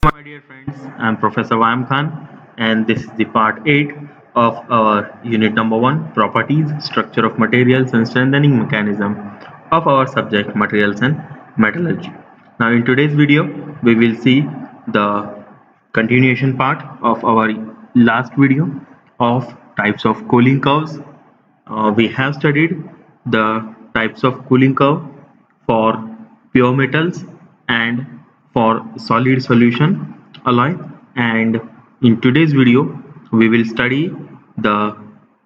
My dear friends, I'm Professor Wayam Khan, and this is the part 8 of our unit number 1 Properties, Structure of Materials, and Strengthening Mechanism of our subject Materials and Metallurgy. Now, in today's video, we will see the continuation part of our last video of types of cooling curves. We have studied the types of cooling curve for pure metals and for solid solution alloy, and in today's video we will study the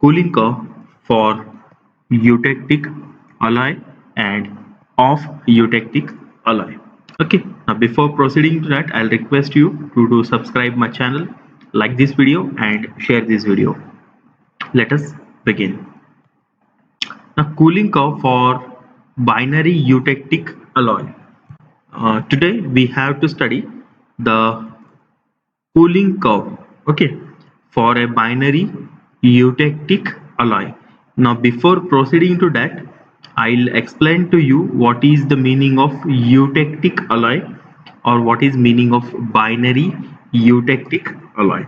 cooling curve for eutectic alloy and off eutectic alloy. Okay, now before proceeding to that, I'll request you to subscribe my channel, like this video and share this video. Let us begin. Now, cooling curve for binary eutectic alloy. Today we have to study the cooling curve, okay, for a binary eutectic alloy. Now, before proceeding to that, I'll explain to you what is the meaning of eutectic alloy or what is meaning of binary eutectic alloy.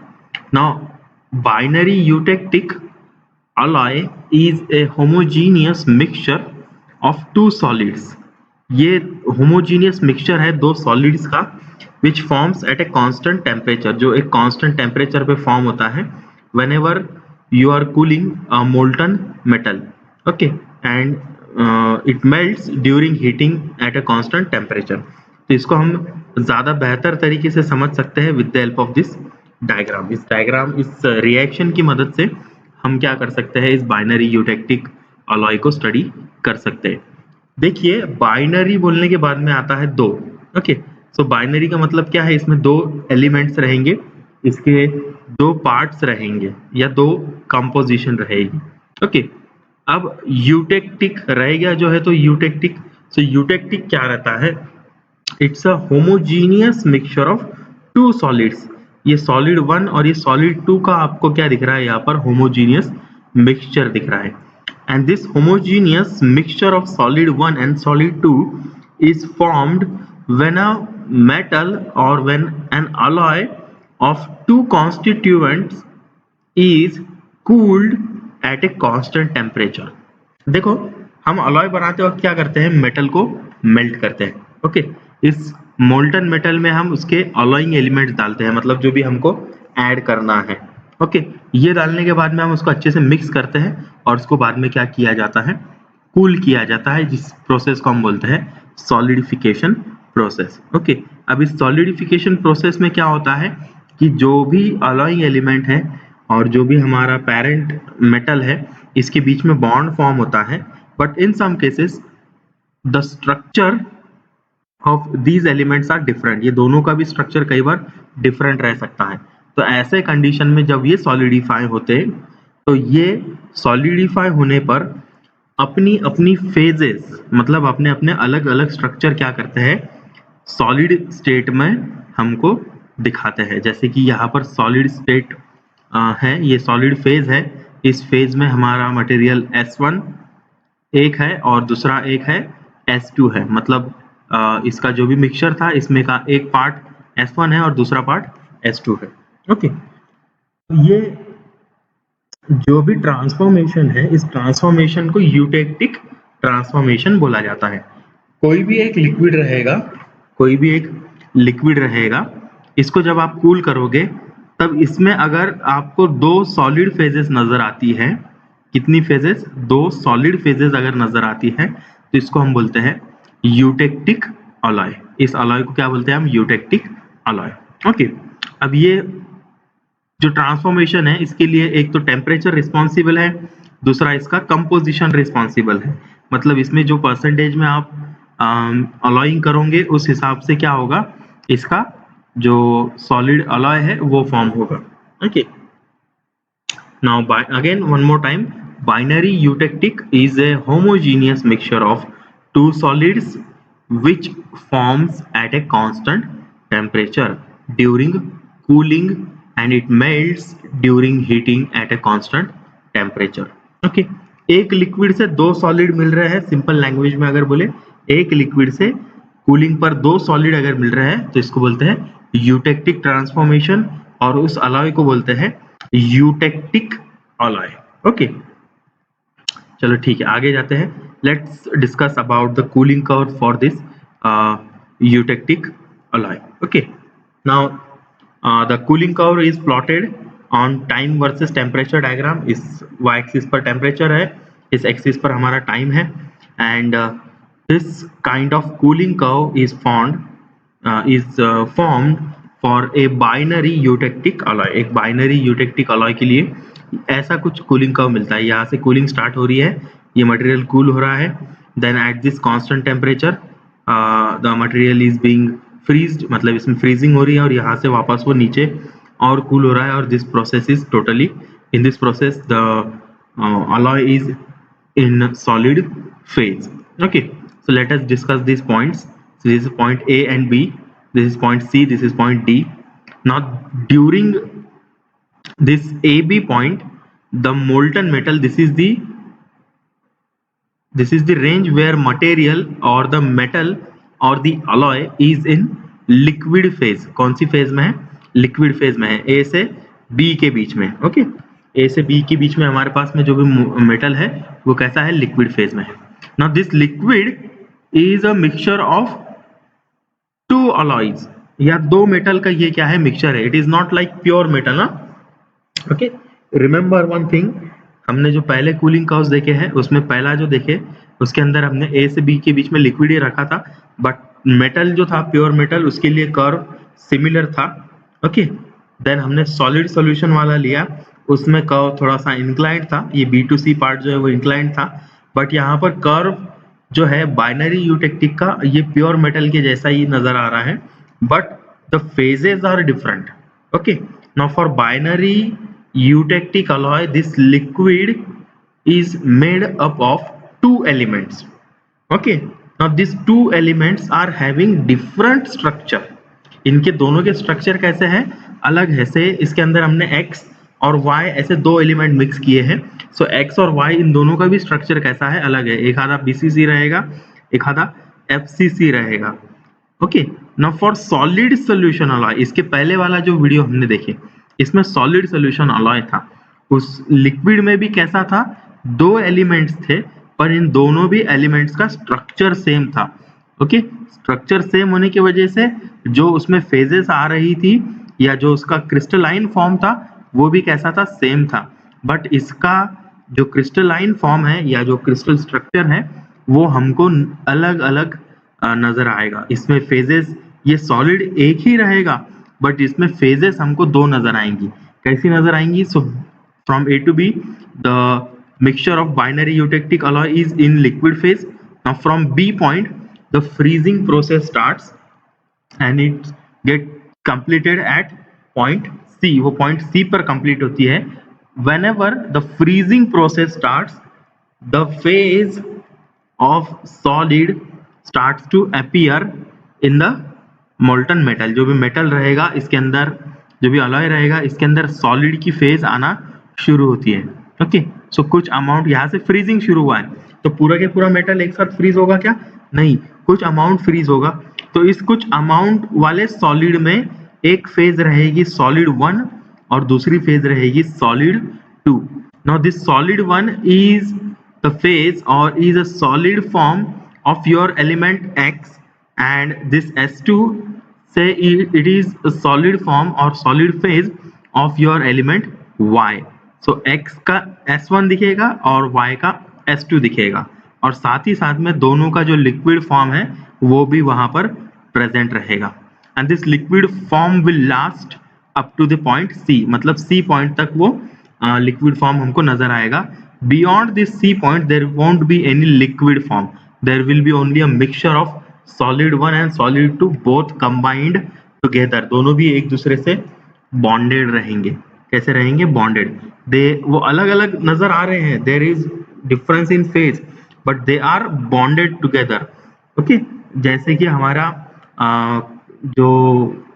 Now, binary eutectic alloy is a homogeneous mixture of two solids. ये homogeneous mixture है दो solids का, which forms at a constant temperature, जो एक constant temperature पे form होता है whenever you are cooling a molten metal, okay, and it melts during heating at a constant temperature. तो इसको हम ज़्यादा बेहतर तरीके से समझ सकते हैं with the help of this diagram. इस डायग्राम, इस रिएक्शन की मदद से हम क्या कर सकते हैं, इस बाइनरी यूटेक्टिक अलॉय को स्टडी कर सकते हैं. देखिए, बाइनरी बोलने के बाद में आता है दो. ओके, सो बाइनरी का मतलब क्या है, इसमें दो एलिमेंट्स रहेंगे, इसके दो पार्ट्स रहेंगे या दो कंपोजिशन रहेगी. ओके, अब यूटेक्टिक रहेगा जो है, तो यूटेक्टिक, सो यूटेक्टिक क्या रहता है, it's a homogeneous mixture of two solids. ये सॉलिड 1 और ये सॉलिड 2 का आपको क्या दिख रहा है, यहाँ पर होमोजीनियस मिक्सचर दिख रहा है. And this homogeneous mixture of solid 1 and solid 2 is formed when a metal or when an alloy of two constituents is cooled at a constant temperature. देखो, हम अलॉय बनाते वक्त क्या करते हैं, मेटल को मेल्ट करते हैं. ओके, इस मोल्टन मेटल में हम उसके अलॉइंग एलिमेंट्स डालते हैं, मतलब जो भी हमको ऐड करना है. ओके, ये डालने के बाद में हम उसको अच्छे से मिक्स करते हैं और उसको बाद में क्या किया जाता है, कूल किया जाता है, जिस प्रोसेस को हम बोलते हैं सॉलिडिफिकेशन प्रोसेस. ओके, अब इस सॉलिडिफिकेशन प्रोसेस में क्या होता है कि जो भी अलॉइंग एलिमेंट है और जो भी हमारा पेरेंट मेटल है, इसके बीच में बॉन्ड फॉर्म होता है, but in some cases the structure of these elements are different. ये दोनों का भी स्ट्रक्चर कई बार डिफरेंट रह सकता है. तो ऐसे कंडीशन में जब ये सॉलिडिफाई होते हैं, तो ये सॉलिडिफाई होने पर अपनी अपनी फेजेस, मतलब अपने अपने अलग अलग स्ट्रक्चर क्या करते हैं, सॉलिड स्टेट में हमको दिखाते हैं. जैसे कि यहाँ पर सॉलिड स्टेट है, ये सॉलिड फेज है. इस फेज में हमारा मटेरियल S1 एक है और दूसरा एक है S2 है. मतलब इसका जो भी मिक्सचर था, इसमें का एक पार्ट S1 है और दूसरा पार्ट S2 है. ओके, ये जो भी ट्रांसफॉर्मेशन है, इस ट्रांसफॉर्मेशन को यूटेक्टिक ट्रांसफॉर्मेशन बोला जाता है. कोई भी एक लिक्विड रहेगा, कोई भी एक लिक्विड रहेगा, इसको जब आप कूल करोगे तब इसमें अगर आपको दो सॉलिड फेजेस नजर आती है, कितनी फेजेस, दो सॉलिड फेजेस अगर नजर आती है, तो इसको हम बोलते हैं यूटेक्टिक अलॉय. इस अलॉय को क्या बोलते हैं हम, यूटेक्टिक अलॉय. ओके, अब ये जो ट्रांसफॉर्मेशन है, इसके लिए एक तो टेम्परेचर रिस्पॉन्सिबल है, दूसरा इसका कंपोजिशन रिस्पॉन्सिबल है. मतलब इसमें जो परसेंटेज में आप अलॉइंग करोगे, उस हिसाब से क्या होगा, इसका जो सॉलिड अलॉय है वो फॉर्म होगा. Okay, now again one more time, binary eutectic is a homogeneous mixture of two solids which forms at a constant temperature during cooling and it melts during heating at a constant temperature. Okay, एक liquid से दो solid मिल रहे हैं, simple language में अगर बोले, एक liquid से कूलिंग पर दो सॉलिड अगर मिल रहे हैं तो इसको बोलते हैं यूटेक्टिक ट्रांसफॉर्मेशन, और उस अलॉय को बोलते हैं यूटेक्टिक अलॉय। ओके, चलो ठीक है, आगे जाते हैं। Let's discuss about the cooling curve for this eutectic alloy. Okay, now the cooling curve is plotted on time versus temperature diagram. इस y axis पर temperature है, इस axis पर हमारा time है, and this kind of cooling curve is formed for a binary eutectic alloy. एक binary eutectic alloy के लिए ऐसा कुछ cooling curve मिलता है। यहाँ से cooling start हो रही है, ये material cool हो रहा है, then at this constant temperature the material is being freezed, मतलब इसमें freezing हो रही है और यहाँ से वापस वो नीचे और cool हो रहा है, और this process is totally, in this process the alloy is in solid phase. Okay, so let us discuss these points. So this is point A and B, this is point C, this is point D. Now during this AB point, the molten metal, this is the range where material or the metal or the alloy is in liquid phase. कौन सी phase में है? Liquid phase में है, A से B के बीच में। Okay, A से B के बीच में हमारे पास में जो भी मेटल है वो कैसा है? लिक्विड फेज में है। Now this liquid is a mixture of two alloys, या दो मेटल का ये क्या है? मिक्सचर है। It is not like pure metal ना। ओके, रिमेंबर वन थिंग, हमने जो पहले कूलिंग कर्व्स देखे हैं उसमें पहला जो देखे उसके अंदर हमने ए से बी के बीच में लिक्विड ही रखा था, बट मेटल जो था प्योर मेटल उसके लिए कर्व सिमिलर था। ओके, देन हमने सॉलिड सॉल्यूशन वाला लिया, उसमें कर्व थोड़ा सा इंक्लाइंड था, ये बी टू सी पार्ट जो है वो इंक्लाइंड था, बट यहाँ पर कर्व जो है बाइनरी यूटेक्टिक का ये प्योर मेटल के जैसा ही नजर आ रहा है, but the phases are different. Okay, now for binary eutectic alloy, this liquid is made up of two elements. Okay, now these two elements are having different structure. इनके दोनों के स्ट्रक्चर कैसे हैं? अलग है। से इसके अंदर हमने x और y ऐसे दो एलिमेंट मिक्स किए हैं, सो x और y इन दोनों का भी स्ट्रक्चर कैसा है? अलग है। एक आधा BCC रहेगा, एक आधा FCC रहेगा। Okay, now for solid solution alloy, इसके पहले वाला जो वीडियो हमने देखे इसमें सॉलिड सोल्यूशन अलॉय था, उस लिक्विड में भी कैसा था? दो एलिमेंट्स थे, पर इन दोनों भी एलिमेंट्स का स्ट्रक्चर सेम था। ओके, स्ट्रक्चर सेम होने की वजह से जो उसमें फेजेस आ रही थी या जो उसका क्रिस्टलाइन फॉर्म था वो भी कैसा था? सेम था। बट इसका जो क्रिस्टलाइन फॉर्म है या जो क्रिस्टल स्ट्रक्चर है वो हमको अलग अलग नजर आएगा। इसमें फेजेस, ये सॉलिड एक ही रहेगा बट इसमें फेजेस हमको दो नजर आएंगी। कैसी नजर आएंगी? So from A to B the mixture of binary eutectic alloy is in liquid phase. Now from B point the freezing process starts and it get completed at point C. वो point C पर complete होती है। Whenever the freezing process starts, the phase of solid starts to appear in the molten metal. जो भी metal रहेगा इसके अंदर, जो भी अलॉय रहेगा इसके अंदर सॉलिड की फेज आना शुरू होती है। ओके, सो कुछ अमाउंट यहाँ से फ्रीजिंग शुरू हुआ है, तो पूरा के पूरा मेटल एक साथ फ्रीज होगा क्या? नहीं, कुछ अमाउंट फ्रीज होगा। तो इस कुछ अमाउंट वाले सॉलिड में एक फेज रहेगी सॉलिड 1 और दूसरी फेज रहेगी solid 2। Now this solid 1 is the phase और is a solid form of your element X, and this S2 say it is a solid form or solid phase of your element Y. So X का S1 दिखेगा और Y का S2 दिखेगा, और साथ ही साथ में दोनों का जो लिक्विड फॉर्म है वो भी वहां पर प्रेजेंट रहेगा। And this liquid form will last up to the point C, मतलब C पॉइंट तक वो लिक्विड फॉर्म हमको नजर आएगा। Beyond this C point there won't be any liquid form. There will be only a mixture of solid 1 and solid 2 both combined together. दोनों भी एक दूसरे से bonded रहेंगे। कैसे रहेंगे? bonded. वो अलग अलग नजर आ रहे हैं, there is difference in phase but they are bonded together. Okay, जैसे कि हमारा जो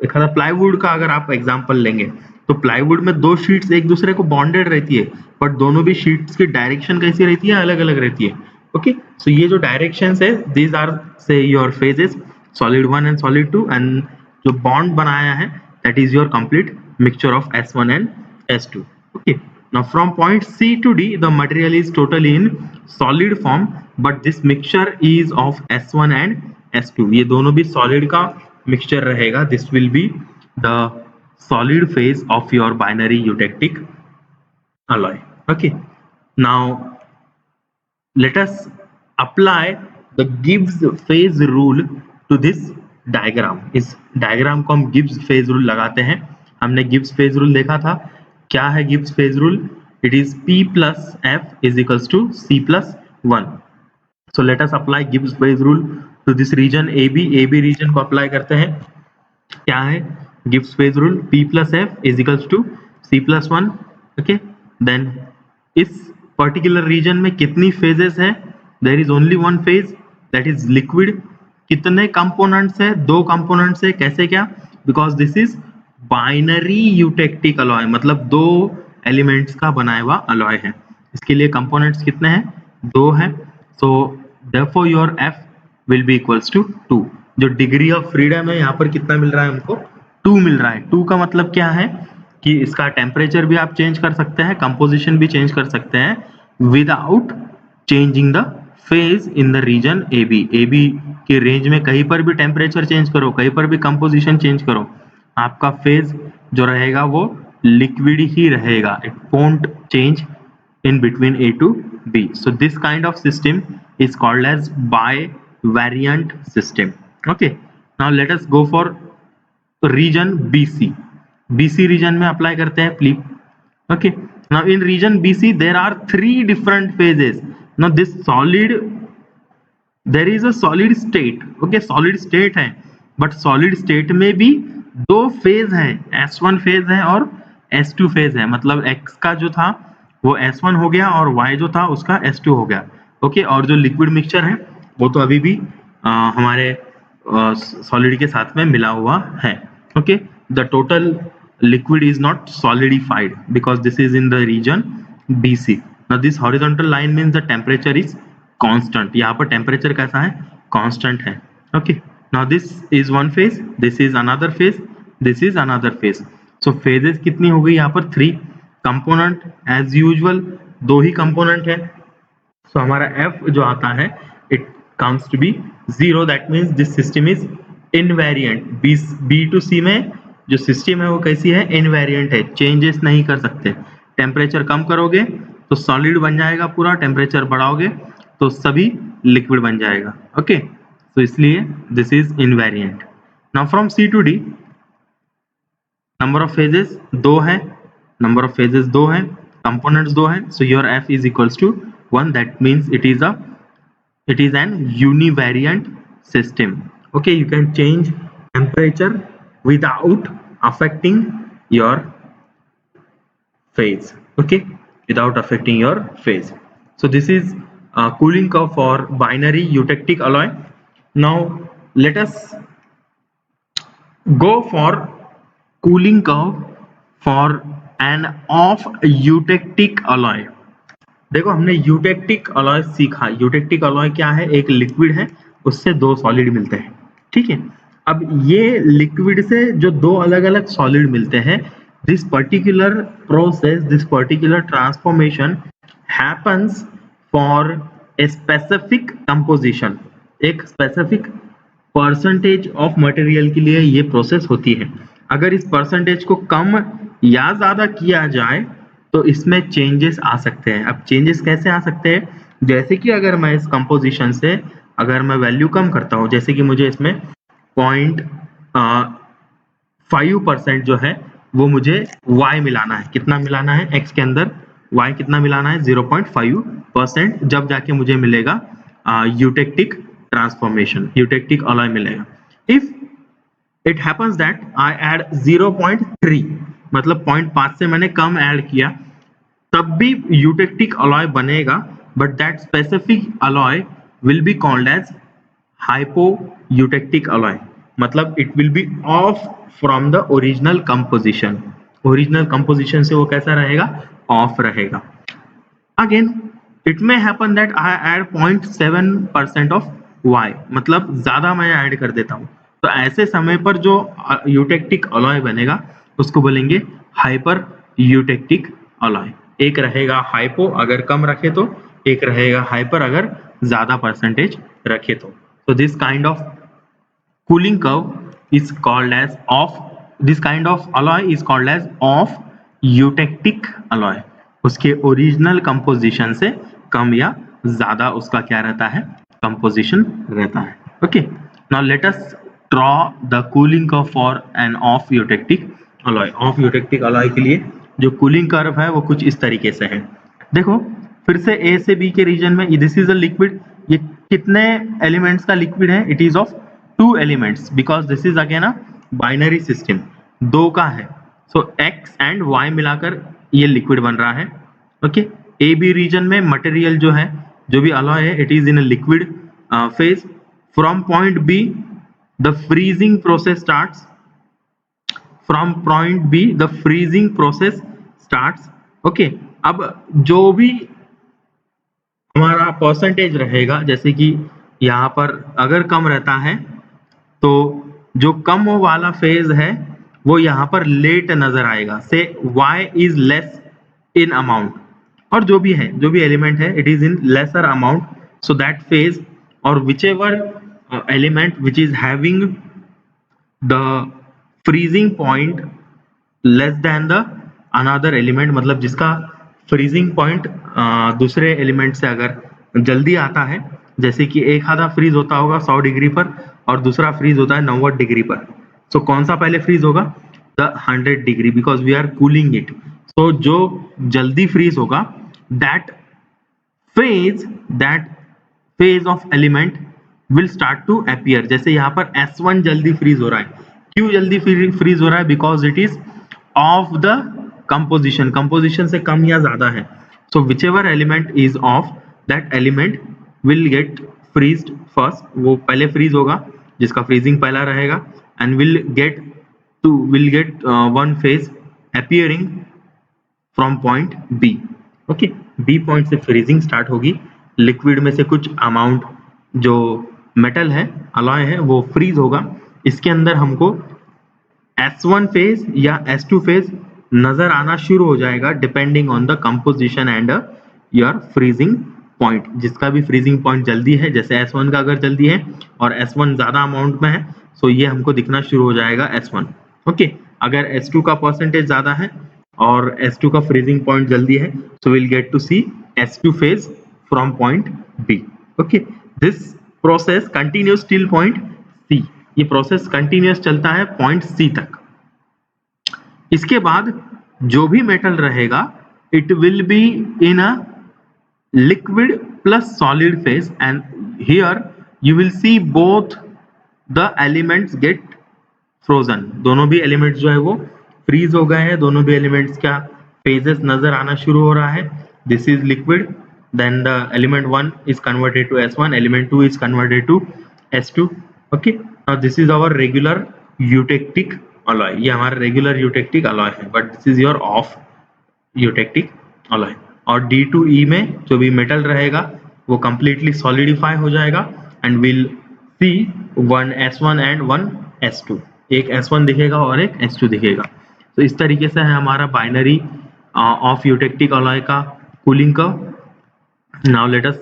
एक आधा प्लाईवुड का अगर आप एग्जांपल लेंगे तो प्लाईवुड में दो शीट्स एक दूसरे को बॉन्डेड रहती है, बट दोनों भी शीट्स की डायरेक्शन कैसी रहती है? अलग अलग रहती है। ओके, सो ये जो डायरेक्शंस है, दीज आर से your phases solid 1 and solid 2, and जो बॉन्ड बनाया है that is your complete mixture of S1 and S2. Okay, now from point C to D the material is totally in solid form but this mixture is of S1 and S2. ये दोनों भी solid का mixture रहेगा. This will be the solid phase of your binary eutectic alloy. Okay, now let us apply the Gibbs phase rule to this diagram. इस diagram को हम Gibbs phase rule लगाते हैं. हमने गिब्स फेज रूल देखा था. क्या है Gibbs phase rule? It is P plus F is equals to C plus 1. So let us apply Gibbs phase rule to this region AB. AB region को apply करते हैं. क्या है Gibbs phase rule? P plus F is equals to C plus 1. Okay, then इस particular region में कितनी phases है? There is only one phase that is liquid. कितने कंपोनेंट्स है? 2 कंपोनेंट्स है. कैसे क्या? Because this is binary eutectic alloy, मतलब 2 एलिमेंट्स का बनाया हुआ अलॉय है. इसके लिए कंपोनेंट्स कितने हैं? 2 है. So therefore your F will be equals to 2. जो डिग्री ऑफ फ्रीडम है यहाँ पर कितना मिल रहा है हमको? 2 मिल रहा है. 2 का मतलब क्या है कि इसका टेम्परेचर भी आप चेंज कर सकते हैं, कंपोजिशन भी चेंज कर सकते हैं without changing the phase in the region AB. AB के रेंज में कहीं पर भी टेम्परेचर चेंज करो, कहीं पर भी कंपोजिशन चेंज करो, आपका फेज जो रहेगा वो लिक्विड ही रहेगा. It won't change in between A to B. So this kind of system is called as bivariant system. Okay, now let us go for region BC. BC region में apply करते हैं flip. Okay, now in region BC there are 3 different phases. Now this solid, there is a solid state. Okay, solid state है, but solid state में भी 2 phase हैं. S1 phase है और S2 phase है. मतलब X का जो था वो S1 हो गया और Y जो था उसका S2 हो गया. ओके, और जो लिक्विड मिक्सचर है वो तो अभी भी हमारे सॉलिड के साथ में मिला हुआ है. Okay, the total liquid is not solidified because this is in the region BC. Now this horizontal line means the temperature is constant. यहाँ पर temperature कैसा है? Constant है. Okay, now this is one phase, this is another phase, this is another phase. So phases कितनी हो गई यहाँ पर? 3. Component as usual 2 ही component है. So हमारा F जो आता है it comes to be 0. That means this system is invariant. B to C में जो सिस्टम है वो कैसी है? इनवेरिएंट है, चेंजेस नहीं कर सकते. टेम्परेचर कम करोगे तो सॉलिड बन जाएगा पूरा, टेम्परेचर बढ़ाओगे तो सभी लिक्विड बन जाएगा. ओके, तो इसलिए this is invariant. Now from C to D number of phases 2 है, नंबर ऑफ फेजेस 2 है, कंपोनेंट्स 2 है. So your F is equals to 1. That means it is an univariant system. Okay, you can change temperature without affecting your phase. Okay, without affecting your phase. So this is cooling curve for binary eutectic alloy. Now let us go for cooling curve for an off eutectic alloy. देखो हमने eutectic alloy सीखा. eutectic alloy क्या है? एक liquid है, उससे 2 solid मिलते हैं. ठीक है, अब ये लिक्विड से जो 2 अलग अलग सॉलिड मिलते हैं, this particular process, this particular transformation happens for a specific composition. एक स्पेसिफिक परसेंटेज ऑफ मटेरियल के लिए ये प्रोसेस होती है. अगर इस परसेंटेज को कम या ज़्यादा किया जाए तो इसमें चेंजेस आ सकते हैं. अब चेंजेस कैसे आ सकते हैं? जैसे कि अगर मैं इस कंपोजिशन से अगर मैं वैल्यू कम करता हूँ, जैसे कि मुझे इसमें 0.5% जो है वो मुझे Y मिलाना है. कितना मिलाना है? X के अंदर Y कितना मिलाना है? 0.5%. जब जाके मुझे मिलेगा यूटेक्टिक ट्रांसफॉर्मेशन, यूटेक्टिक अलॉय मिलेगा. If it happens that I add 0.3, मतलब 0.5 से मैंने कम ऐड किया, तब भी यूटेक्टिक अलॉय बनेगा, but that specific alloy will be called as hypoeutectic alloy. मतलब it will be off from the original composition. Original composition से वो कैसा रहेगा? Off रहेगा. Again, it may happen that I add 0.7% of Y. मतलब ज़्यादा मैं ऐड कर देता हूँ तो ऐसे समय पर जो यूटेक्टिक अलॉय बनेगा उसको बोलेंगे हाइपर यूटेक्टिक अलॉय। एक रहेगा हाइपो अगर कम रखे तो, एक रहेगा हाइपर अगर ज्यादा परसेंटेज रखे तो। So this kind of cooling curve is called as off, this kind of alloy is called as off eutectic alloy। उसके ओरिजिनल कंपोजिशन से कम या ज्यादा उसका क्या रहता है, कंपोजिशन रहता है। Okay, now let us draw the cooling curve for an of eutectic alloy. Of eutectic alloy के लिए जो कूलिंग कर्व है वो कुछ इस तरीके से है। देखो फिर से ए से बी के रीजन में दिस इज अ लिक्विड, ये कितने एलिमेंट्स का लिक्विड है, it is of 2 elements because this is again a binary system, 2 का है। सो एक्स एंड वाई मिलाकर ये लिक्विड बन रहा है। ओके, ए बी रीजन में मटेरियल जो है, जो भी अलॉय है, it is in a liquid phase. From point be the freezing process starts, from point be the freezing process starts. Okay, अब जो भी हमारा परसेंटेज रहेगा, जैसे कि यहाँ पर अगर कम रहता है तो जो कम वाला फेज है वो यहाँ पर लेट नजर आएगा, से y is less in amount, और जो भी है, जो भी एलिमेंट है, it is in lesser amount, so that phase और whichever element which is having the freezing point less than the another element, मतलब जिसका फ्रीजिंग पॉइंट दूसरे एलिमेंट से अगर जल्दी आता है, जैसे कि एक आधा फ्रीज होता होगा 100 डिग्री पर और दूसरा फ्रीज होता है 90 डिग्री पर, सो कौन सा पहले फ्रीज होगा, the 100 degree, because we are cooling it. So जो जल्दी फ्रीज होगा that phase of element will start to appear. जैसे यहाँ पर S1 जल्दी फ्रीज हो रहा है, क्यों जल्दी फ्रीज हो रहा है, because it is of the composition, composition से कम या ज्यादा है। So whichever element is of, that element will get freezed first, वो पहले फ्रीज होगा जिसका फ्रीजिंग पहला रहेगा, and will get one phase appearing from point B. Okay, B point से फ्रीजिंग स्टार्ट होगी, लिक्विड में से कुछ अमाउंट जो मेटल है, अलॉय है, वो फ्रीज होगा। इसके अंदर हमको S1 फेज या S2 फेज नजर आना शुरू हो जाएगा depending on the composition and your freezing point. जिसका भी फ्रीजिंग पॉइंट जल्दी है, जैसे S1 का अगर जल्दी है और S1 ज्यादा अमाउंट में है, सो ये हमको दिखना शुरू हो जाएगा S1। ओके, अगर S2 का परसेंटेज ज्यादा है और S2 का फ्रीजिंग पॉइंट जल्दी है, so will get to see S2 phase from point B। Okay, this process continues till point C। ये प्रोसेस कंटिन्यूस चलता है पॉइंट C तक। इसके बाद जो भी मेटल रहेगा it will be in a liquid plus solid phase, and here you will see both the elements get frozen. दोनों भी एलिमेंट्स जो है वो फ्रीज हो गए हैं, दोनों भी एलिमेंट्स का फेजेस नजर आना शुरू हो रहा है। This is liquid, then the element 1 is converted to S1, element 2 is converted to S2। okay, now this is our regular eutectic alloy, ये हमारा regular eutectic alloy है, but this is your off eutectic alloy। और D2E में जो भी metal रहेगा वो completely solidify हो जाएगा, and we'll see one S1 and one S2, एक S1 दिखेगा और एक S2 दिखेगा। तो इस तरीके से है हमारा बाइनरी ऑफ यूटेक्टिक अलॉय का cooling curve. Now let us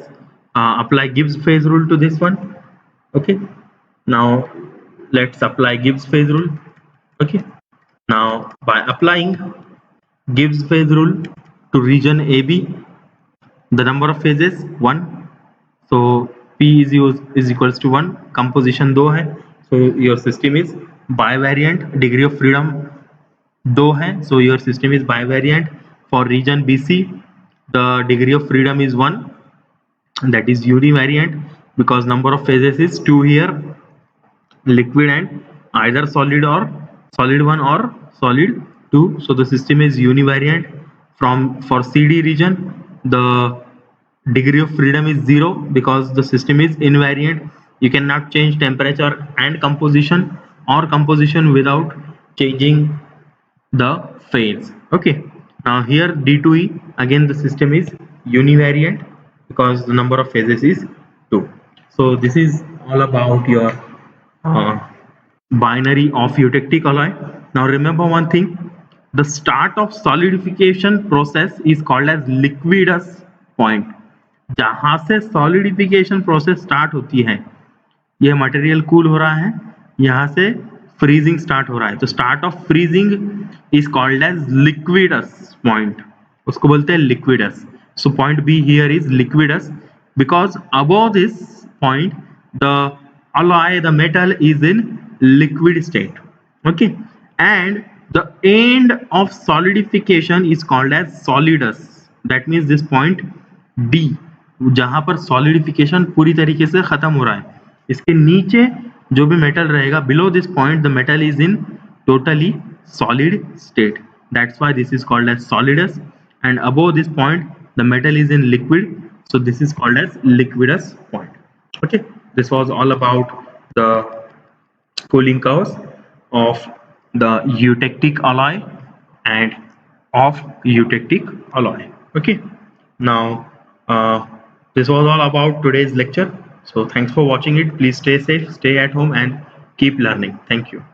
apply Gibbs phase rule to this one। okay, now let's apply Gibbs phase rule। okay, now by applying Gibbs phase rule to region AB, the number of phases 1, so P is equals to 1, composition 2 है, so your system is bivariant, degree of freedom 2 है, so your system is bivariant। for region BC the degree of freedom is 1, that is univariant because number of phases is 2 here, liquid and either solid or solid 1 or solid 2, so the system is univariant। For CD region the degree of freedom is 0 because the system is invariant, you cannot change temperature and composition or composition without changing the phase। okay, now here D2E, again the system is univariant because the number of phases is 2। so this is all about your binary of eutectic alloy. Now remember one thing, the start of solidification process is called as liquidus point. जहां से solidification process start होती है, ये material cool हो रहा है, यहाँ से फ्रीजिंग स्टार्ट हो रहा है, तो start of freezing is called as liquidus point, उसको बोलते हैं liquidus. So point B here is liquidus because above this point the alloy, the metal is in liquid state. Okay, and the end of solidification is called as solidus. That means this point D, जहां पर solidification पूरी तरीके से खत्म हो रहा है, इसके नीचे जो भी मेटल रहेगा, below this point the metal is in totally solid state. That's why this is called as solidus, and above this point the metal is in liquid, so this is called as liquidus point. Okay, this was all about the cooling curves of the eutectic alloy and of eutectic alloy. Okay, now this was all about today's lecture. So thanks for watching it. Please stay safe, stay at home, and keep learning. Thank you.